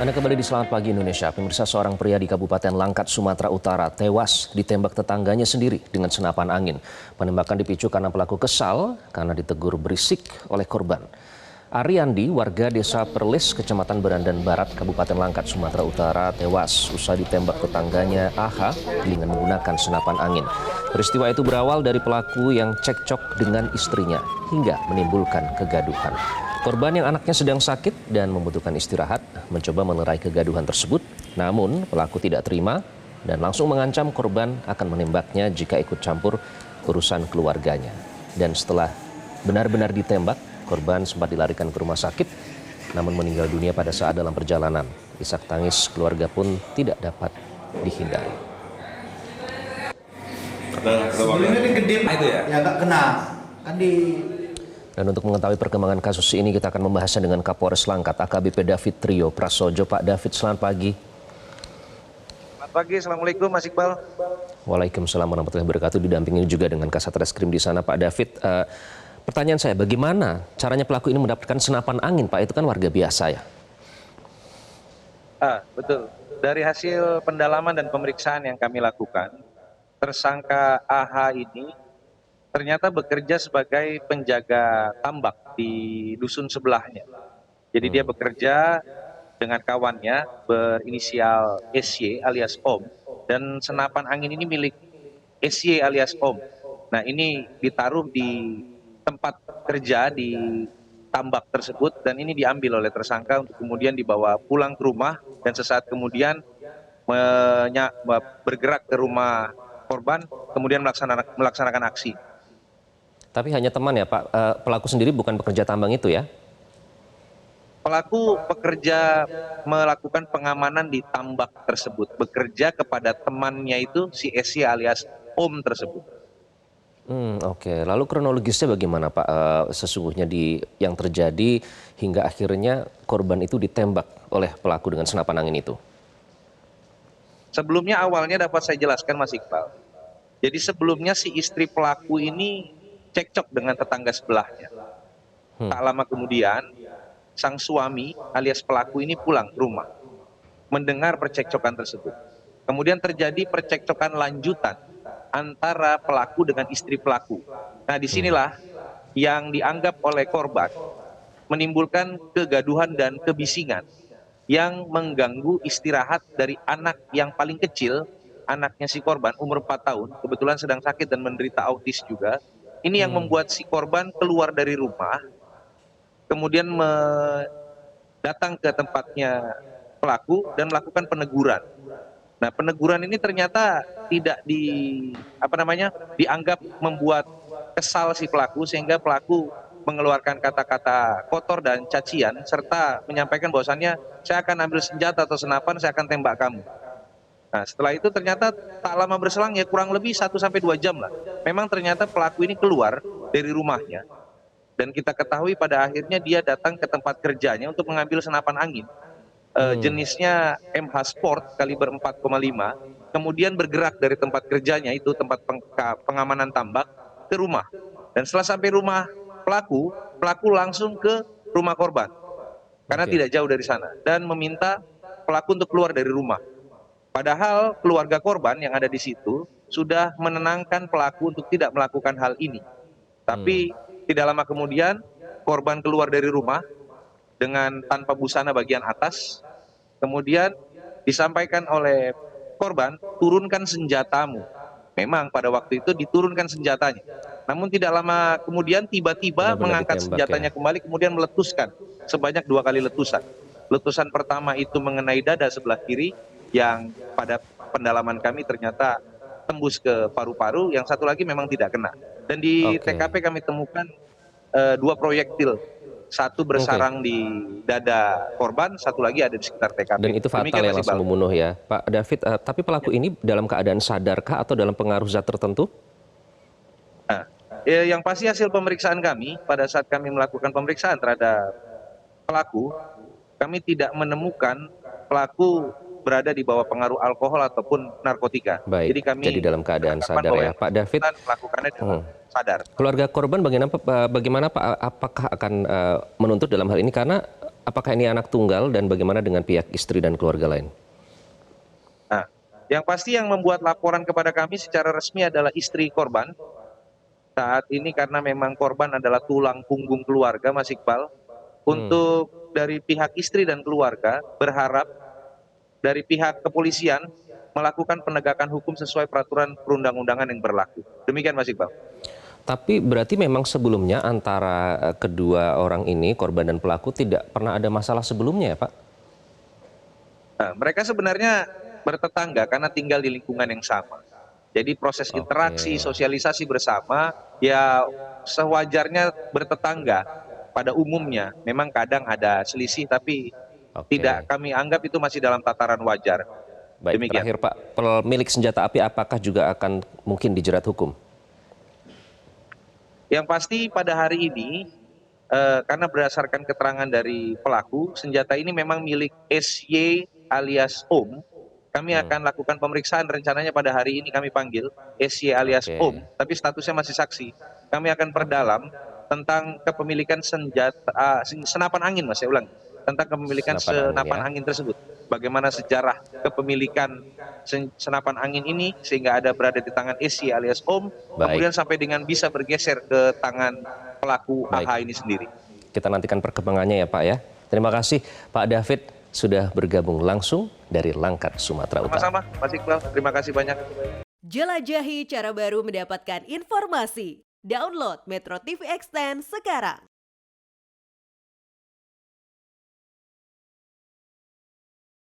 Anda kembali di Selamat Pagi Indonesia. Pemirsa, seorang pria di Kabupaten Langkat, Sumatera Utara tewas ditembak tetangganya sendiri dengan senapan angin. Penembakan dipicu karena pelaku kesal karena ditegur berisik oleh korban. Ariandi, warga desa Perlis, Kecamatan Berandan Barat, Kabupaten Langkat, Sumatera Utara tewas usai ditembak tetangganya AH dengan menggunakan senapan angin. Peristiwa itu berawal dari pelaku yang cekcok dengan istrinya hingga menimbulkan kegaduhan. Korban yang anaknya sedang sakit dan membutuhkan istirahat mencoba melerai kegaduhan tersebut, namun pelaku tidak terima dan langsung mengancam korban akan menembaknya jika ikut campur urusan keluarganya. Dan setelah benar-benar ditembak, korban sempat dilarikan ke rumah sakit, namun meninggal dunia pada saat dalam perjalanan. Isak tangis keluarga pun tidak dapat dihindari. Sebelumnya di Kedip itu ya nggak kena kan di. Dan untuk mengetahui perkembangan kasus ini, kita akan membahasnya dengan Kapolres Langkat, AKBP David Trio Prasojo. Pak David, selamat pagi. Selamat pagi, Assalamualaikum Mas Iqbal. Waalaikumsalam warahmatullahi wabarakatuh. Didampingi juga dengan Kasat Reskrim di sana, Pak David. Pertanyaan saya, bagaimana caranya pelaku ini mendapatkan senapan angin, Pak? Itu kan warga biasa ya? Betul. Dari hasil pendalaman dan pemeriksaan yang kami lakukan, tersangka AH ini ternyata bekerja sebagai penjaga tambak di dusun sebelahnya. Jadi dia bekerja dengan kawannya berinisial SY alias Om, dan senapan angin ini milik SY alias Om. Nah, ini ditaruh di tempat kerja di tambak tersebut dan ini diambil oleh tersangka untuk kemudian dibawa pulang ke rumah dan sesaat kemudian bergerak ke rumah korban kemudian melaksanakan aksi. Tapi hanya teman ya, Pak? Pelaku sendiri bukan pekerja tambang itu ya? Pelaku pekerja melakukan pengamanan di tambak tersebut, bekerja kepada temannya itu si SY alias Om tersebut. Oke. Lalu kronologisnya bagaimana, Pak? Sesungguhnya yang terjadi hingga akhirnya korban itu ditembak oleh pelaku dengan senapan angin itu. Sebelumnya awalnya dapat saya jelaskan, Mas Iqbal. Jadi sebelumnya si istri pelaku ini cekcok dengan tetangga sebelahnya. Tak lama kemudian sang suami alias pelaku ini pulang ke rumah, mendengar percekcokan tersebut. Kemudian terjadi percekcokan lanjutan antara pelaku dengan istri pelaku. Nah, disinilah yang dianggap oleh korban menimbulkan kegaduhan dan kebisingan yang mengganggu istirahat dari anak yang paling kecil, anaknya si korban umur 4 tahun, kebetulan sedang sakit dan menderita autis juga. Ini yang membuat si korban keluar dari rumah, kemudian datang ke tempatnya pelaku dan melakukan peneguran. Nah, peneguran ini ternyata tidak dianggap membuat kesal si pelaku sehingga pelaku mengeluarkan kata-kata kotor dan cacian serta menyampaikan bahwasannya saya akan ambil senjata atau senapan, saya akan tembak kamu. Nah, setelah itu ternyata tak lama berselang ya kurang lebih 1-2 jam lah. Memang ternyata pelaku ini keluar dari rumahnya dan kita ketahui pada akhirnya dia datang ke tempat kerjanya untuk mengambil senapan angin. Jenisnya MH Sport kaliber 4,5, kemudian bergerak dari tempat kerjanya itu tempat pengamanan tambak ke rumah. Dan setelah sampai rumah pelaku langsung ke rumah korban karena tidak jauh dari sana dan meminta pelaku untuk keluar dari rumah. Padahal keluarga korban yang ada di situ sudah menenangkan pelaku untuk tidak melakukan hal ini. Tapi tidak lama kemudian korban keluar dari rumah dengan tanpa busana bagian atas. Kemudian disampaikan oleh korban, turunkan senjatamu. Memang pada waktu itu diturunkan senjatanya. Namun tidak lama kemudian tiba-tiba mengangkat senjatanya kembali kemudian meletuskan sebanyak 2 kali letusan. Letusan pertama itu mengenai dada sebelah kiri yang pada pendalaman kami ternyata tembus ke paru-paru, yang satu lagi memang tidak kena. Dan di TKP kami temukan 2 proyektil, satu bersarang di dada korban, satu lagi ada di sekitar TKP. Dan itu fatal ya, langsung membunuh ya. Pak David, tapi pelaku ini dalam keadaan sadarkah atau dalam pengaruh zat tertentu? Nah, yang pasti hasil pemeriksaan kami, pada saat kami melakukan pemeriksaan terhadap pelaku, kami tidak menemukan pelaku berada di bawah pengaruh alkohol ataupun narkotika. Baik, Jadi kami dalam keadaan sadar ya. Pak David, melakukannya dengan sadar. Keluarga korban bagaimana Pak? Apakah akan menuntut dalam hal ini? Karena Apakah ini anak tunggal dan bagaimana dengan pihak istri dan keluarga lain? Nah, yang pasti yang membuat laporan kepada kami secara resmi adalah istri korban. Saat ini karena memang korban adalah tulang punggung keluarga, Mas Iqbal. Untuk dari pihak istri dan keluarga berharap dari pihak kepolisian melakukan penegakan hukum sesuai peraturan perundang-undangan yang berlaku. Demikian Mas Iqbal. Tapi berarti memang sebelumnya antara kedua orang ini, korban dan pelaku, tidak pernah ada masalah sebelumnya ya Pak? Nah, mereka sebenarnya bertetangga karena tinggal di lingkungan yang sama. Jadi proses interaksi, sosialisasi bersama, ya sewajarnya bertetangga. Pada umumnya memang kadang ada selisih, tapi tidak kami anggap itu masih dalam tataran wajar. Baik, Demikian. terakhir Pak, pemilik senjata api apakah juga akan mungkin dijerat hukum? Yang pasti pada hari ini, karena berdasarkan keterangan dari pelaku, senjata ini memang milik SY alias Om. Kami akan lakukan pemeriksaan, rencananya pada hari ini kami panggil SY alias Om, tapi statusnya masih saksi. Kami akan perdalam tentang kepemilikan senjata, senapan angin, Mas, saya ulang. Tentang kepemilikan senapan angin tersebut. Bagaimana sejarah kepemilikan senapan angin ini sehingga ada berada di tangan SY alias Om, kemudian sampai dengan bisa bergeser ke tangan pelaku AH ini sendiri. Kita nantikan perkembangannya ya Pak ya. Terima kasih Pak David sudah bergabung langsung dari Langkat, Sumatera Utara. Sama-sama, Mas Iqbal. Terima kasih banyak. Jelajahi cara baru mendapatkan informasi. Download Metro TV Extend sekarang.